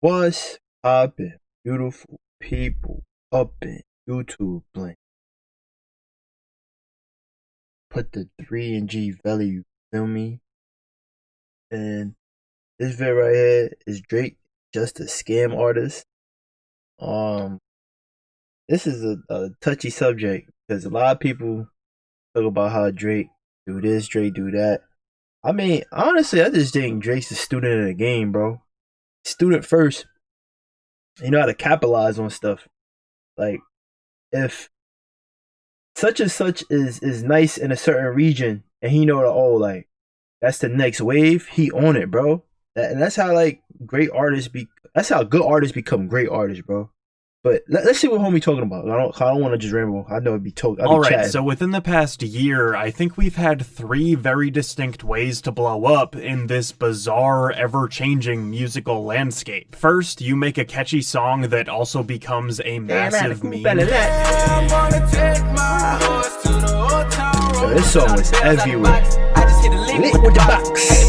What's poppin', beautiful people up in YouTube link? Put the 3 and G value, feel me? And this vid right here is Drake just a scam artist. Um, this is a touchy subject because a lot of people talk about how Drake do this, Drake do that. I mean, honestly, I just think Drake's a student of the game, bro. Student first. You know how to capitalize on stuff. Like, if such and such is nice in a certain region, and he know that, oh, like that's the next wave. He on it, bro. And that's how like great artists be. That's how good artists become great artists, bro. But let's see what homie talking about. I don't want to just ramble. I know it'd be told. All right, so within the past year, I think we've had 3 very distinct ways to blow up in this bizarre, ever-changing musical landscape. First, you make a catchy song that also becomes a massive meme. Yo, this song was everywhere. Lit with the box.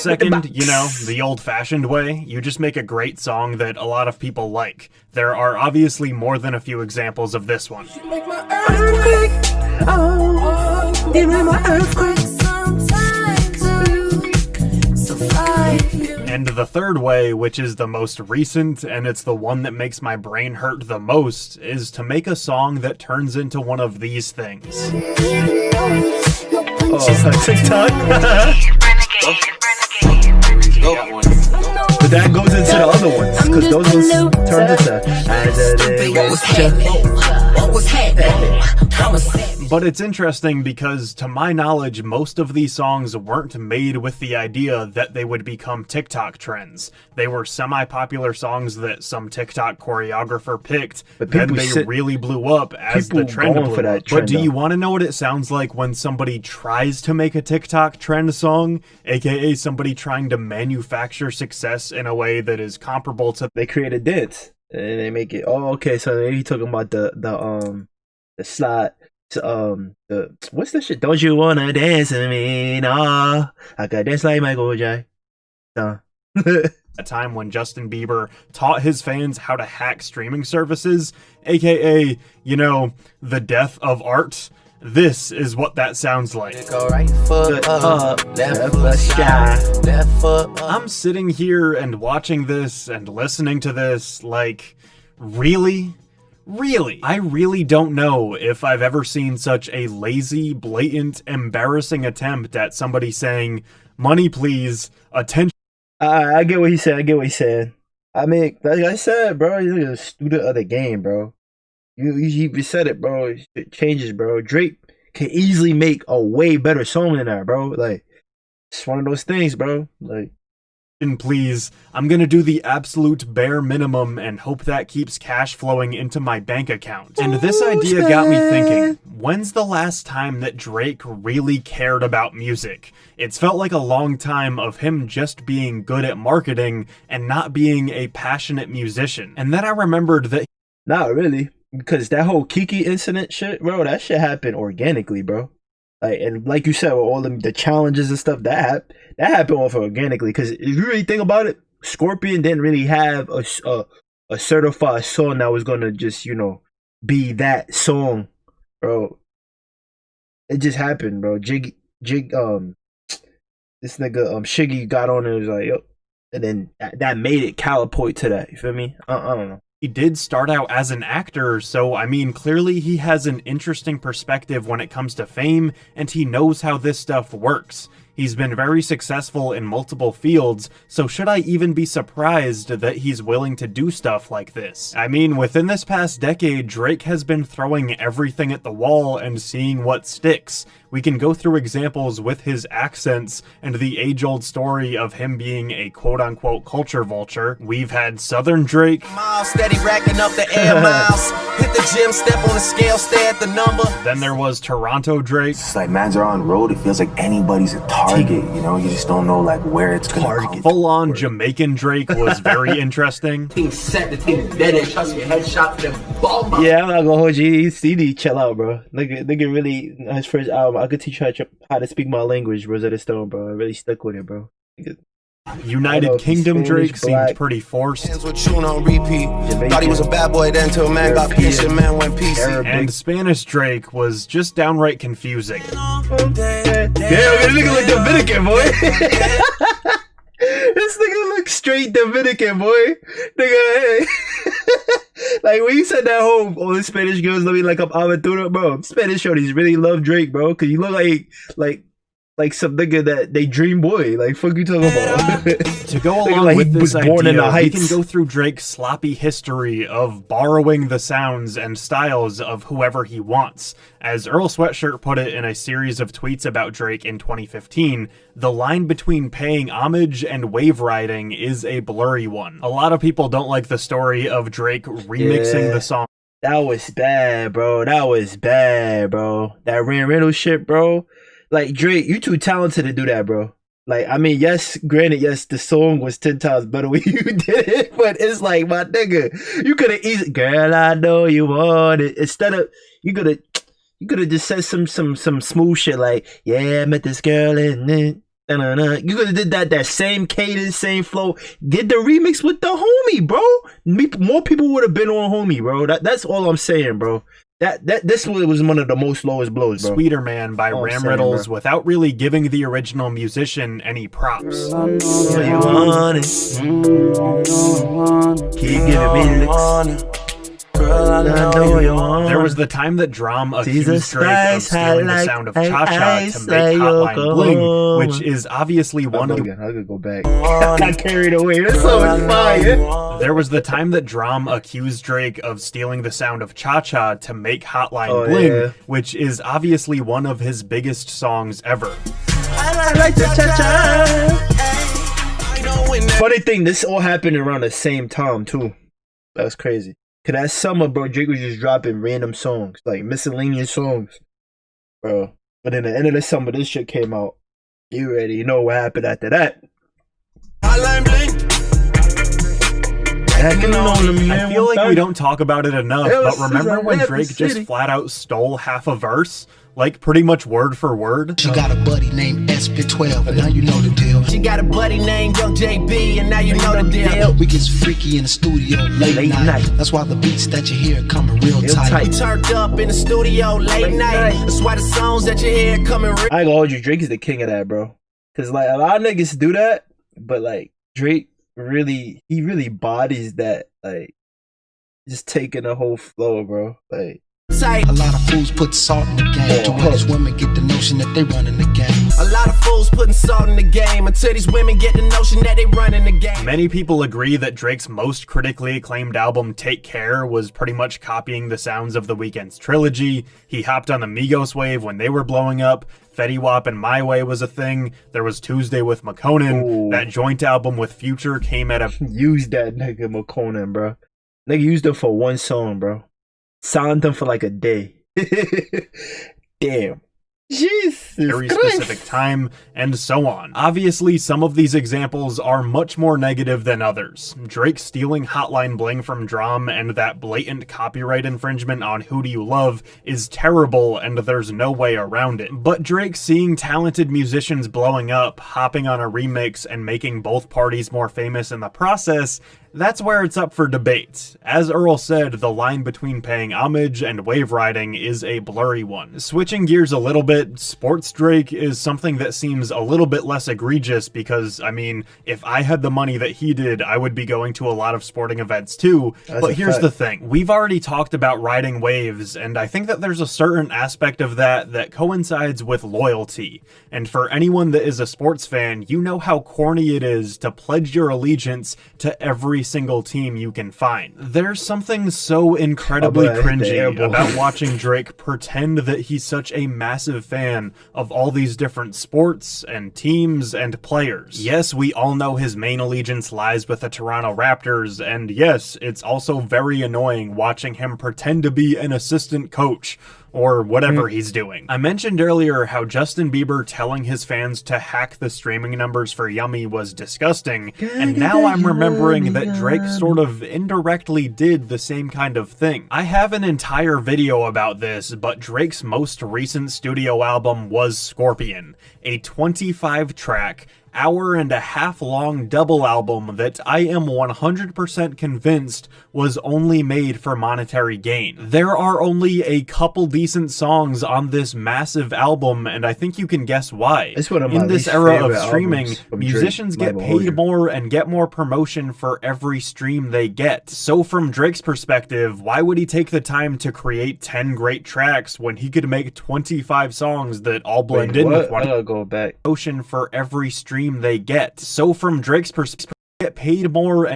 Second, you know, the old-fashioned way, you just make a great song that a lot of people like. There are obviously more than a few examples of this one. And the third way, which is the most recent, and it's the one that makes my brain hurt the most, is to make a song that turns into one of these things. Oh, TikTok. But that goes into the other ones, because those ones turn into But it's interesting because, to my knowledge, most of these songs weren't made with the idea that they would become TikTok trends. They were semi-popular songs that some TikTok choreographer picked, but then they really blew up as the trend blew up. But do you want to know what it sounds like when somebody tries to make a TikTok trend song, aka somebody trying to manufacture success in a way that is comparable to... They create a dance, and they make it... Oh, okay, so you're talking about the slide... the what's that shit? Don't you wanna dance with me? Nah, I could dance like Michael J. A time when Justin Bieber taught his fans how to hack streaming services, aka, you know, the death of art. This is what that sounds like. I'm sitting here and watching this and listening to this like, really? Really? I really don't know if I've ever seen such a lazy, blatant, embarrassing attempt at somebody saying, money please, attention. I get what he said, I mean, like I said, bro, you're a student of the game, bro. You said it, bro. It changes, bro. Drake can easily make a way better song than that, bro. Like, it's one of those things, bro. Like, please, I'm gonna do the absolute bare minimum and hope that keeps cash flowing into my bank account. And this idea got me thinking, when's the last time that Drake really cared about music? It's felt like a long time of him just being good at marketing and not being a passionate musician. And then I remembered that... Not really, because that whole Kiki incident shit, bro, that shit happened organically, bro. Like, and like you said, with all the challenges and stuff, that happened off organically. Because if you really think about it, Scorpion didn't really have a certified song that was gonna just, you know, be that song, bro. It just happened, bro. This nigga Shiggy got on and was like, yo, and then that made it calibrate to that. You feel me? I don't know. He did start out as an actor, so I mean, clearly he has an interesting perspective when it comes to fame, and he knows how this stuff works. He's been very successful in multiple fields, so should I even be surprised that he's willing to do stuff like this? I mean, within this past decade, Drake has been throwing everything at the wall and seeing what sticks. We can go through examples with his accents and the age-old story of him being a quote-unquote culture vulture. We've had Southern Drake. Steady racking up the air miles. Hit the gym, step on the scale, stare at the number. Then there was Toronto Drake. It's like mans are on road, it feels like anybody's a target, you know? You just don't know like where it's gonna come. Full-on Jamaican Drake was very interesting. Team set, the team dead and trust me, headshot for them bomb. Yeah, I'm not gonna hold you. CD, chill out, bro. Nigga really, his first album, I could teach you how to speak my language, Rosetta Stone, bro. I really stuck with it, bro. United Kingdom Drake seemed pretty forced. With Tune on repeat. Thought he was a bad boy then till man got pissed and man went PC. And Spanish Drake was just downright confusing. Damn, this nigga look Dominican, boy. This nigga look straight Dominican, boy. Nigga, hey. Like when you said that whole all the Spanish girls love me like I'm Aventura, bro. Spanish shorties really love Drake, bro. Cause you look like some nigga that they dream boy. Like fuck you talking about. To go along like with this born in the idea, we Heights. can go through Drake's sloppy history of borrowing the sounds and styles of whoever he wants. As Earl Sweatshirt put it in a series of tweets about Drake in 2015, the line between paying homage and wave riding is a blurry one. A lot of people don't like the story of Drake remixing the song. That was bad, bro. That was bad, bro. That Ryan Reynolds shit, bro. Like, Drake, you too talented to do that, bro. Like, I mean, yes, granted, yes, the song was 10 times better when you did it, but it's like, my nigga, you could have easily, girl, I know you want it. Instead of, you could have just said some smooth shit like, yeah, I met this girl and then, you could have did that same cadence, same flow. Did the remix with the homie, bro. More people would have been on homie, bro. That's all I'm saying, bro. This was one of the most lowest blows, bro. Sweeter Man by Ram Riddles without really giving the original musician any props. So you want it. Keep giving me licks. There was the time that Drum accused Drake of stealing the sound of Cha-Cha to make Hotline Bling, which is obviously one of... I could go back. I got carried away. This song is fire. There was the time that Drum accused Drake of stealing the sound of Cha-Cha to make Hotline Bling, which is obviously one of his biggest songs ever. I like the Cha-Cha. Funny thing, this all happened around the same time, too. That was crazy. Cause that summer, bro, Drake was just dropping random songs, like miscellaneous songs, bro. But in the end of the summer, this shit came out. You ready? You know what happened after that? I feel like we don't talk about it enough, but remember when Drake just flat out stole half a verse? Like, pretty much word for word? She got a buddy named SP12, and now you know the deal. She got a buddy named Young JB, and now you know the deal. We get freaky in the studio late night. That's why the beats that you hear coming real tight. We turned up in the studio late night. That's why the songs that you hear coming real. I ain't gonna hold you, Drake is the king of that, bro. Cause like a lot of niggas do that, but like Drake really bodies that, like just taking the whole flow, bro. Like a lot of fools put salt in the game to where these women get the notion that they running the game. A lot of fools putting salt in the game until these women get the notion that they running the game. Many people agree that Drake's most critically acclaimed album, Take Care, was pretty much copying the sounds of The Weeknd's trilogy. He hopped on the Migos wave when they were blowing up. Fetty Wap and My Way was a thing. There was Tuesday with McConan. Ooh. That joint album with Future came at a... Used that nigga McConan, bro. Nigga used him for one song, bro. Signed him for like a day. Damn. Jesus very Christ. Specific time, and so on. Obviously, some of these examples are much more negative than others. Drake stealing Hotline Bling from Drum and that blatant copyright infringement on Who Do You Love is terrible, and there's no way around it. But Drake seeing talented musicians blowing up, hopping on a remix, and making both parties more famous in the process, that's where it's up for debate. As Earl said, the line between paying homage and wave riding is a blurry one. Switching gears a little bit, sports Drake is something that seems a little bit less egregious because, I mean, if I had the money that he did, I would be going to a lot of sporting events too. But here's the thing. We've already talked about riding waves, and I think that there's a certain aspect of that coincides with loyalty. And for anyone that is a sports fan, you know how corny it is to pledge your allegiance to every single team you can find. There's something so incredibly cringy about watching Drake pretend that he's such a massive fan of all these different sports and teams and players. Yes, we all know his main allegiance lies with the Toronto Raptors, and yes, it's also very annoying watching him pretend to be an assistant coach or whatever he's doing. I mentioned earlier how Justin Bieber telling his fans to hack the streaming numbers for Yummy was disgusting, and now I'm remembering that Drake sort of indirectly did the same kind of thing. I have an entire video about this, but Drake's most recent studio album was Scorpion, a 25-track, hour-and-a-half long double album that I am 100% convinced was only made for monetary gain. There are only a couple decent songs on this massive album, and I think you can guess why. It's one of my In this least era of favorite streaming, albums from musicians Drake, get might hold paid you. more and get more promotion for every stream they get. So from Drake's perspective, why would he take the time to create 10 great tracks when he could make 25 songs that all blend in with one I gotta go back. promotion for every stream they get? So from Drake's perspective, get paid more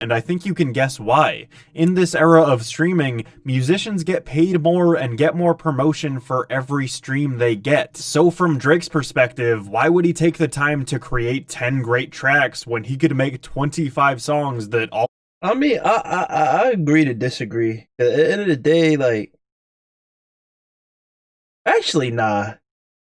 and I think you can guess why. In this era of streaming, musicians get paid more and get more promotion for every stream they get. So from Drake's perspective, why would he take the time to create 10 great tracks when he could make 25 songs that all I mean, I agree to disagree. At the end of the day, like, actually, nah.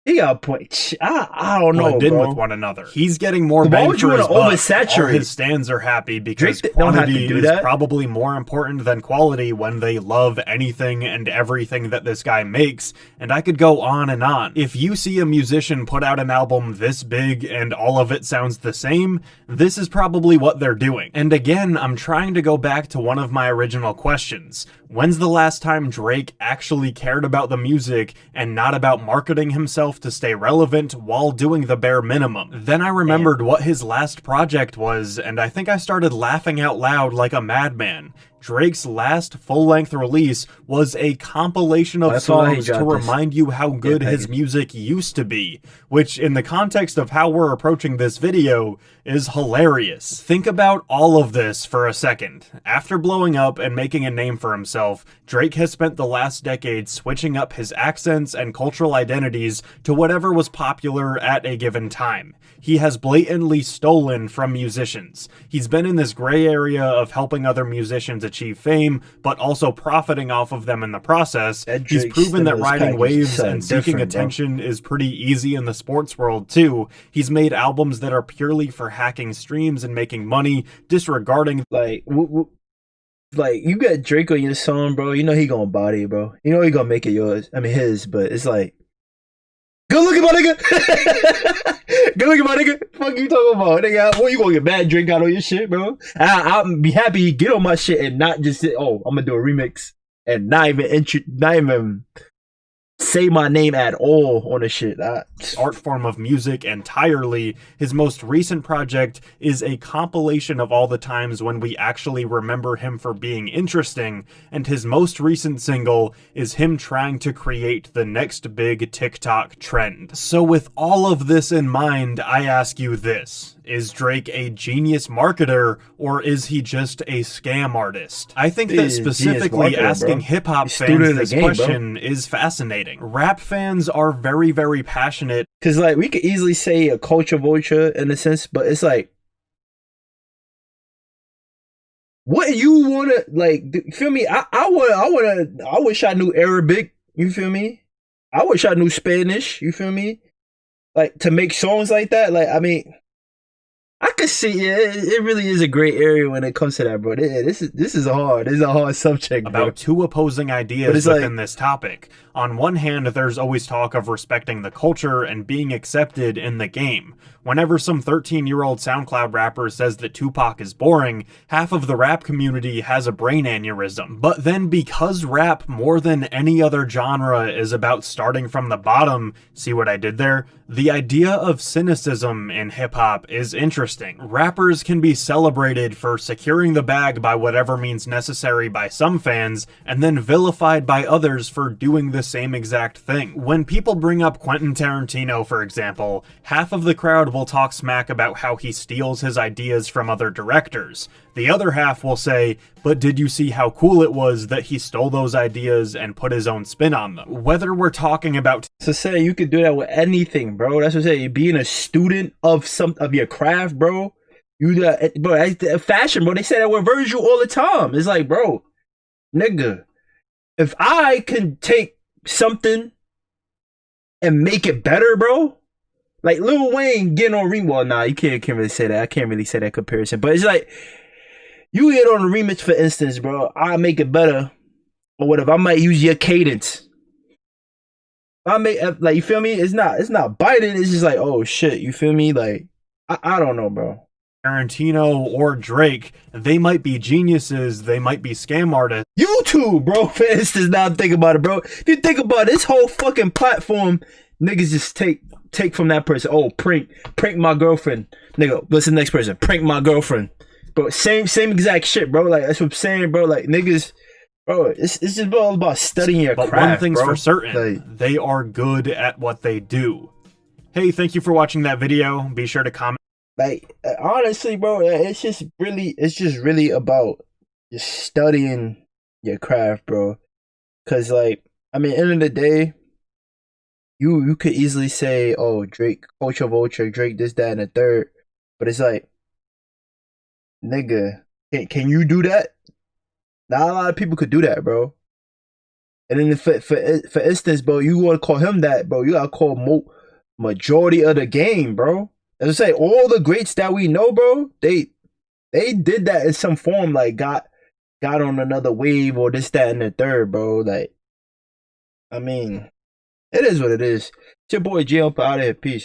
He got a point. I don't know, blend in bro. with one another? He's getting more Why bang would you for his wanna buck. oversaturate? All his stands are happy because Drake don't have to quantity do is that. probably more important than quality when they love anything and everything that this guy makes, and I could go on and on. If you see a musician put out an album this big and all of it sounds the same, this is probably what they're doing. And again, I'm trying to go back to one of my original questions. When's the last time Drake actually cared about the music and not about marketing himself to stay relevant while doing the bare minimum? Then I remembered what his last project was, and I think I started laughing out loud like a madman. Drake's last full-length release was a compilation of That's why he songs to dropped this. remind you how good his music used to be, which in the context of how we're approaching this video is hilarious. Think about all of this for a second. After blowing up and making a name for himself, Drake has spent the last decade switching up his accents and cultural identities to whatever was popular at a given time. He has blatantly stolen from musicians. He's been in this gray area of helping other musicians achieve fame, but also profiting off of them in the process. That He's Drake proven that stimulus riding package waves sound and seeking different, bro. attention is pretty easy in the sports world too. He's made albums that are purely for hacking streams and making money, disregarding Like, like you got Drake on your song, bro. You know he gonna body it, bro. You know he gonna make it yours. I mean his, but it's like, go look at my nigga. Go look at my nigga. Fuck you talking about, nigga? What you gonna get mad Drake out on your shit, bro? I'll be happy he get on my shit and not just say, oh, I'm gonna do a remix and not even say my name at all on the shit. art form of music entirely. His most recent project is a compilation of all the times when we actually remember him for being interesting, and his most recent single is him trying to create the next big TikTok trend. So with all of this in mind, I ask you this. Is Drake a genius marketer, or is he just a scam artist? I think that He's a genius specifically marketer, asking bro. hip-hop He's student fans of the this game, bro. question is fascinating. Rap fans are very, very passionate. Cause like we could easily say a culture vulture in a sense, but it's like, what you wanna like? Feel me? I wish I knew Arabic. You feel me? I wish I knew Spanish. You feel me? Like to make songs like that. Like I mean, I could see. Yeah, it really is a great area when it comes to that, bro. This is a hard subject, bro. About two opposing But ideas it's like- within this topic. On one hand, there's always talk of respecting the culture and being accepted in the game. Whenever some 13-year-old SoundCloud rapper says that Tupac is boring, half of the rap community has a brain aneurysm. But then because rap, more than any other genre, is about starting from the bottom, see what I did there? The idea of cynicism in hip-hop is interesting. Rappers can be celebrated for securing the bag by whatever means necessary by some fans, and then vilified by others for doing the same exact thing. When people bring up Quentin Tarantino, for example, half of the crowd will talk smack about how he steals his ideas from other directors. The other half will say, but did you see how cool it was that he stole those ideas and put his own spin on them? Whether we're talking about So say you could do that with anything, bro. That's what I say. Being a student of your craft, bro. Bro, fashion, bro. They say that with Virgil all the time. It's like, bro, nigga, if I can take something and make it better, bro. Like Lil Wayne getting on remix. Well, nah, you can't really say that. I can't really say that comparison. But it's like you get on a remix, for instance, bro. I make it better, or whatever. I might use your cadence. I make like you feel me. It's not biting. It's just like, oh shit. You feel me? Like I don't know, bro. Tarantino or Drake, they might be geniuses, they might be scam artists. YouTube, bro. For instance, now think about it, bro. If you think about this whole fucking platform, niggas just take from that person. Oh, prank my girlfriend, nigga. What's the next person? Prank my girlfriend, bro. Same exact shit, bro. Like that's what I'm saying, bro. Like niggas, bro. It's just all about studying your But craft, one thing's bro. for certain, Like, they are good at what they do. Hey, thank you for watching that video. Be sure to comment. Like honestly, bro, it's just really about just studying your craft, bro. Cause like, I mean, end of the day, you could easily say, oh, Drake, culture vulture, Drake, this, that, and the third, but it's like, nigga, can you do that? Not a lot of people could do that, bro. And then for instance, bro, you want to call him that, bro, you gotta call majority of the game, bro. As I say, all the greats that we know, bro, they did that in some form, like got on another wave or this, that, and the third, bro. Like, I mean, it is what it is. It's your boy G. Out of here. Peace.